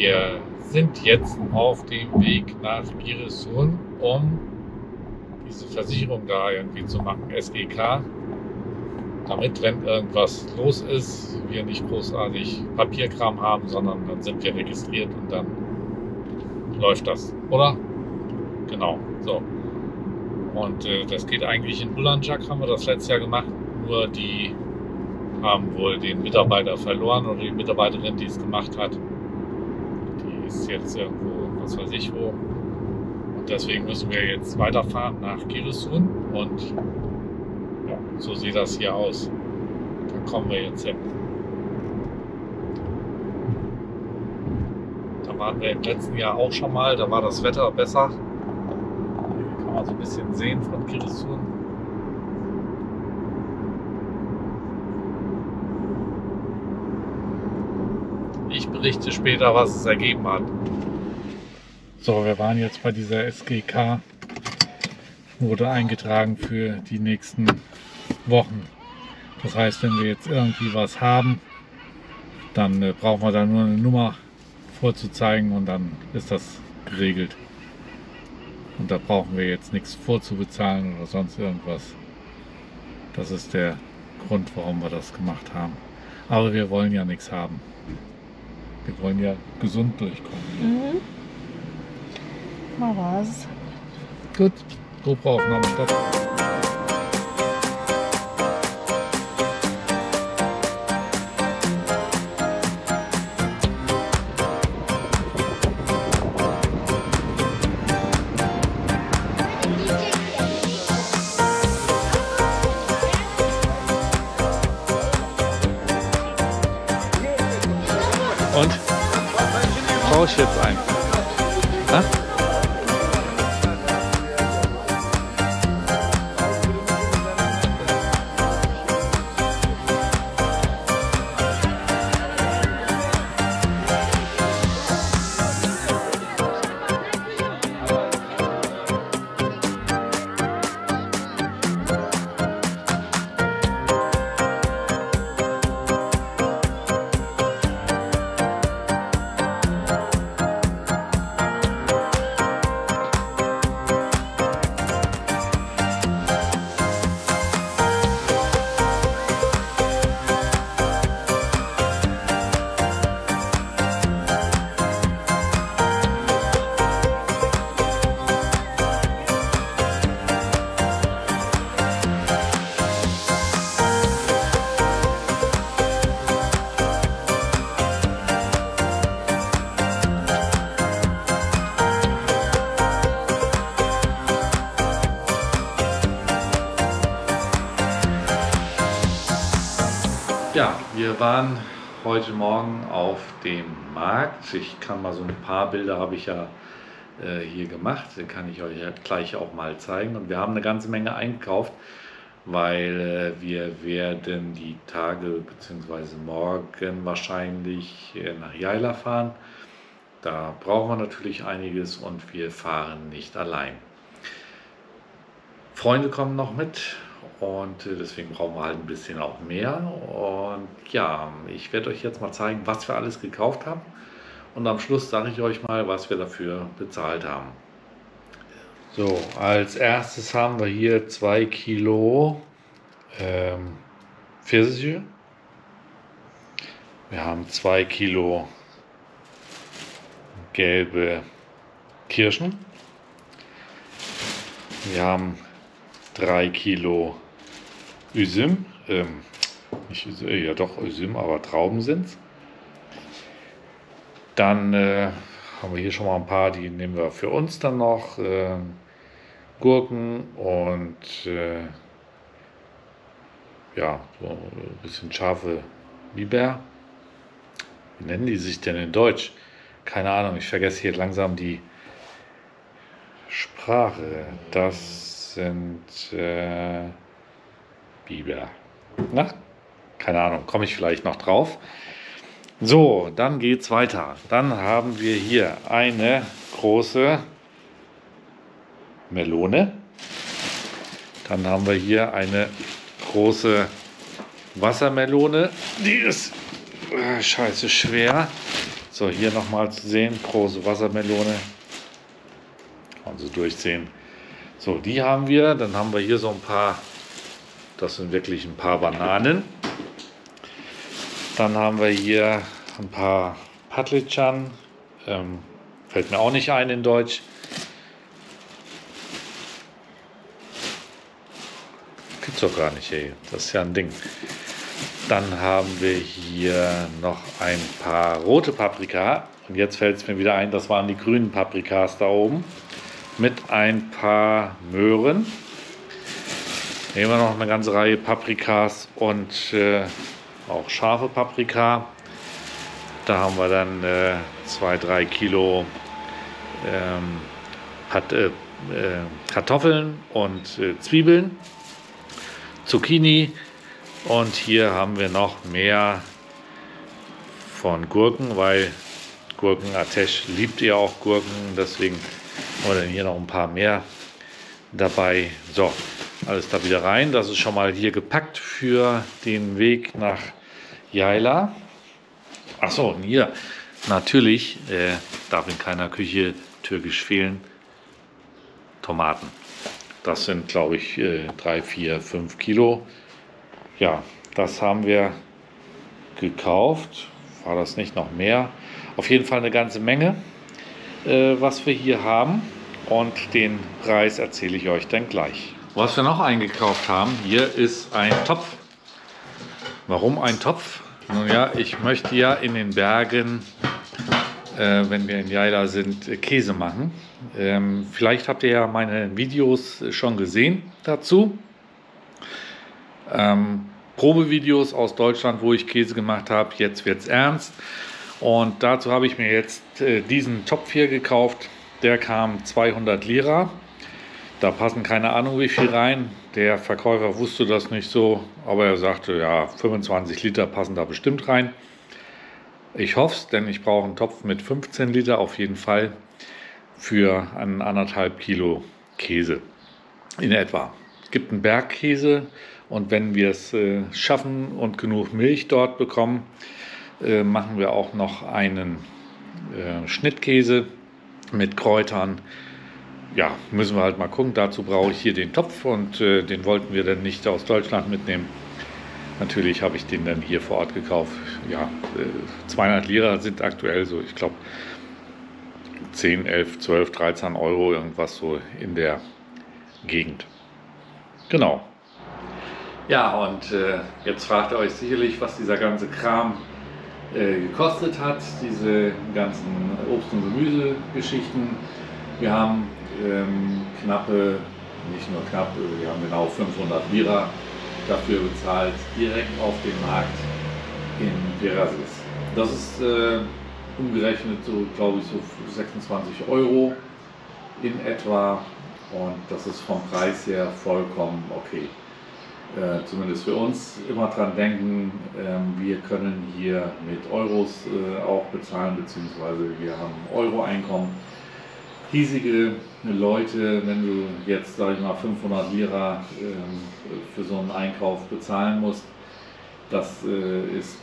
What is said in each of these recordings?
Wir sind jetzt auf dem Weg nach Giresun, um diese Versicherung da irgendwie zu machen, SGK, damit, wenn irgendwas los ist, wir nicht großartig Papierkram haben, sondern dann sind wir registriert und dann läuft das, oder? Genau, so. Und das geht eigentlich in Bulancak, haben wir das letztes Jahr gemacht, nur die haben wohl den Mitarbeiter verloren oder die Mitarbeiterin, die es gemacht hat. Die ist jetzt irgendwo, was weiß ich wo. Und deswegen müssen wir jetzt weiterfahren nach Giresun und ja, so sieht das hier aus. Da kommen wir jetzt hin. Da waren wir im letzten Jahr auch schon mal, da war das Wetter besser. Hier kann man so ein bisschen sehen von Giresun. Ich berichte später, was es ergeben hat. So, wir waren jetzt bei dieser SGK. Wurde eingetragen für die nächsten Wochen. Das heißt, wenn wir jetzt irgendwie was haben, dann brauchen wir da nur eine Nummer vorzuzeigen und dann ist das geregelt. Und da brauchen wir jetzt nichts vorzubezahlen oder sonst irgendwas. Das ist der Grund, warum wir das gemacht haben. Aber wir wollen ja nichts haben. Wir wollen ja gesund durchkommen. Mhm. Mal was. Gut, GoPro-Aufnahme, stopp. Und? Brauche ich jetzt einen? Ha? Ja, wir waren heute Morgen auf dem Markt. Ich kann mal so ein paar Bilder habe ich ja hier gemacht. Die kann ich euch ja gleich auch mal zeigen. Und wir haben eine ganze Menge eingekauft, weil wir werden die Tage bzw. morgen wahrscheinlich nach Yayla fahren. Da brauchen wir natürlich einiges und wir fahren nicht allein. Freunde kommen noch mit. Und deswegen brauchen wir halt ein bisschen auch mehr. Und ja, ich werde euch jetzt mal zeigen, was wir alles gekauft haben. Und am Schluss sage ich euch mal, was wir dafür bezahlt haben. So, als erstes haben wir hier 2 Kilo Pfirsiche. Wir haben 2 Kilo gelbe Kirschen. Wir haben 3 Kilo Üzüm, nicht Üzüm, ja doch Üzüm, aber Trauben sind es. Dann haben wir hier schon mal ein paar, die nehmen wir für uns dann noch. Gurken und ja, so ein bisschen scharfe Biber. Wie nennen die sich denn in Deutsch? Keine Ahnung, ich vergesse hier langsam die Sprache. Das sind Biber. Na? Keine Ahnung, komme ich vielleicht noch drauf. So, dann geht's weiter. Dann haben wir hier eine große Melone. Dann haben wir hier eine große Wassermelone. Die ist scheiße schwer. So, hier nochmal zu sehen, große Wassermelone. Also durchsehen. So, die haben wir. Dann haben wir hier so ein paar, das sind wirklich ein paar Bananen. Dann haben wir hier ein paar Patlıcan. Fällt mir auch nicht ein in Deutsch. Gibt's doch gar nicht, ey. Das ist ja ein Ding. Dann haben wir hier noch ein paar rote Paprika. Und jetzt fällt es mir wieder ein, das waren die grünen Paprikas da oben. Mit ein paar Möhren. Hier haben wir noch eine ganze Reihe Paprikas und auch scharfe Paprika. Da haben wir dann 2-3 Kilo Kartoffeln und Zwiebeln, Zucchini, und hier haben wir noch mehr von Gurken, weil Gurken, Ateş liebt ja auch Gurken, deswegen haben wir dann hier noch ein paar mehr dabei. So, alles da wieder rein. Das ist schon mal hier gepackt für den Weg nach Yayla. Achso, und hier natürlich darf in keiner Küche türkisch fehlen, Tomaten. Das sind, glaube ich, 3, 4, 5 Kilo. Ja, das haben wir gekauft. War das nicht noch mehr? Auf jeden Fall eine ganze Menge, was wir hier haben. Und den Preis erzähle ich euch dann gleich. Was wir noch eingekauft haben, hier ist ein Topf. Warum ein Topf? Nun ja, ich möchte ja in den Bergen, wenn wir in Yayla sind, Käse machen. Vielleicht habt ihr ja meine Videos schon gesehen dazu. Probevideos aus Deutschland, wo ich Käse gemacht habe. Jetzt wird es ernst. Und dazu habe ich mir jetzt diesen Topf hier gekauft. Der kam 200 Lira. Da passen keine Ahnung wie viel rein. Der Verkäufer wusste das nicht so, aber er sagte, ja, 25 Liter passen da bestimmt rein. Ich hoffe es, denn ich brauche einen Topf mit 15 Liter auf jeden Fall für einen 1,5 Kilo Käse in etwa. Es gibt einen Bergkäse, und wenn wir es schaffen und genug Milch dort bekommen, machen wir auch noch einen Schnittkäse mit Kräutern. Ja, müssen wir halt mal gucken. Dazu brauche ich hier den Topf, und den wollten wir dann nicht aus Deutschland mitnehmen. Natürlich habe ich den dann hier vor Ort gekauft. Ja, 200 Lira sind aktuell so, ich glaube, 10, 11, 12, 13 Euro, irgendwas so in der Gegend. Genau. Ja, und jetzt fragt ihr euch sicherlich, was dieser ganze Kram gekostet hat, diese ganzen Obst- und Gemüsegeschichten. Wir haben knappe, nicht nur knapp, wir haben genau 500 Lira dafür bezahlt, direkt auf dem Markt in Piraeus. Das ist umgerechnet so, glaube ich, so 26 Euro in etwa, und das ist vom Preis her vollkommen okay. Zumindest für uns immer dran denken, wir können hier mit Euros auch bezahlen, beziehungsweise wir haben Euro-Einkommen. Hiesige Leute, wenn du jetzt, sage ich mal, 500 Lira für so einen Einkauf bezahlen musst, das ist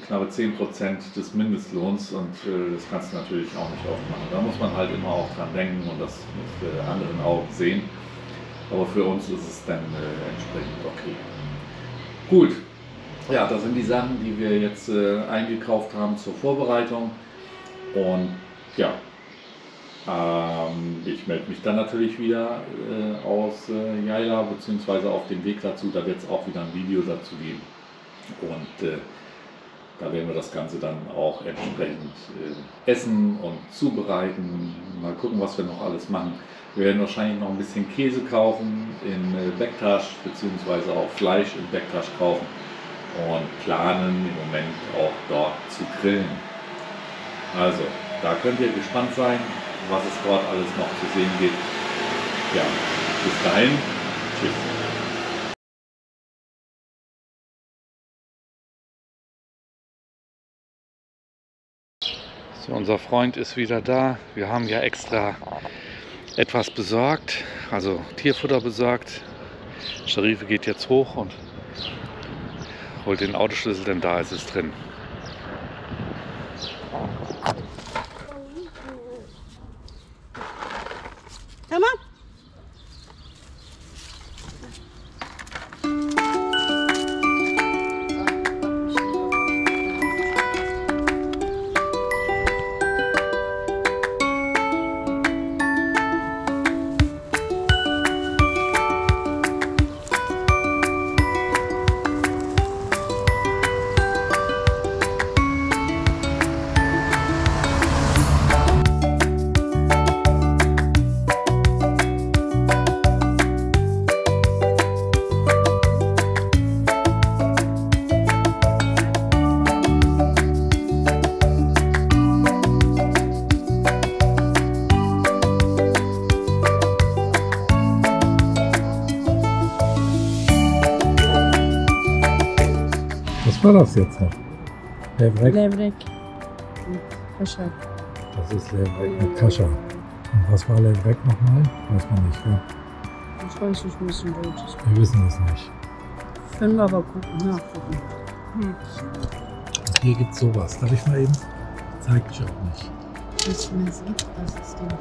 knappe 10% des Mindestlohns, und das kannst du natürlich auch nicht oft machen. Da muss man halt immer auch dran denken und das mit anderen Augen sehen. Aber für uns ist es dann entsprechend okay. Gut, ja, das sind die Sachen, die wir jetzt eingekauft haben zur Vorbereitung. Und ja, ich melde mich dann natürlich wieder aus Yayla, beziehungsweise auf dem Weg dazu. Da wird es auch wieder ein Video dazu geben. Und da werden wir das Ganze dann auch entsprechend essen und zubereiten. Mal gucken, was wir noch alles machen. Wir werden wahrscheinlich noch ein bisschen Käse kaufen in Bektaş, beziehungsweise auch Fleisch in Bektaş kaufen und planen im Moment auch dort zu grillen. Also, da könnt ihr gespannt sein, was es dort alles noch zu sehen gibt. Ja, bis dahin, tschüss. So, unser Freund ist wieder da. Wir haben ja extra etwas besorgt, also Tierfutter besorgt. Sharife geht jetzt hoch und holt den Autoschlüssel, denn da ist es drin. Come on. Was war das jetzt noch? Levrek? Levrek mit Kaschar. Das ist Levrek mit Kaschar. Und was war Levrek nochmal? Weiß man nicht, ja. Das weiß ich nicht, in Deutsch. Wir wissen es nicht. Können wir aber gucken, nachgucken. Und hier gibt es sowas. Darf ich mal eben? Zeig ich auch nicht. Was man sieht, das ist das.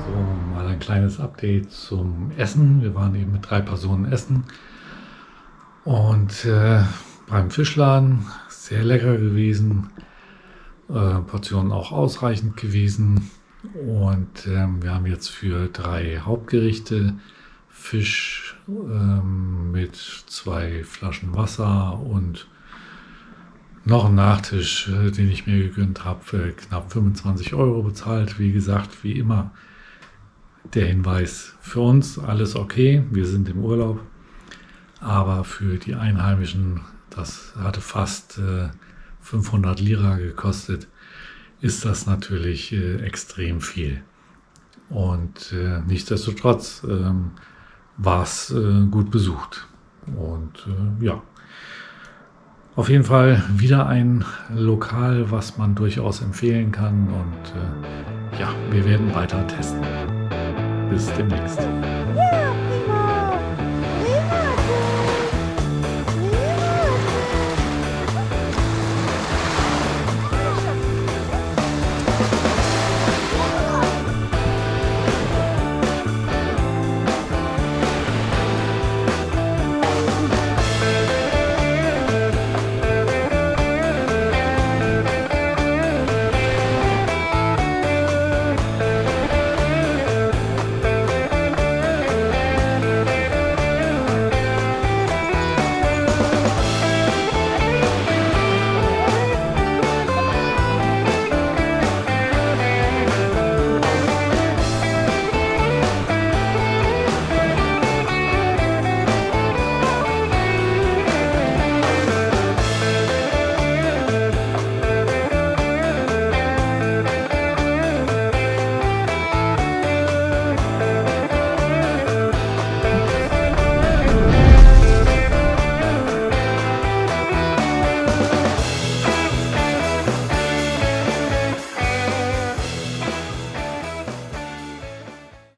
So, mal ein kleines Update zum Essen. Wir waren eben mit 3 Personen essen. Und beim Fischladen sehr lecker gewesen. Portionen auch ausreichend gewesen. Und wir haben jetzt für 3 Hauptgerichte Fisch mit 2 Flaschen Wasser und noch einen Nachtisch, den ich mir gegönnt habe, für knapp 25 € bezahlt. Wie gesagt, wie immer der Hinweis, für uns alles okay, wir sind im Urlaub, aber für die Einheimischen, das hatte fast 500 Lira gekostet, ist das natürlich extrem viel. Und nichtsdestotrotz war es gut besucht. Und ja, auf jeden Fall wieder ein Lokal, was man durchaus empfehlen kann. Und ja, wir werden weiter testen. Bis demnächst.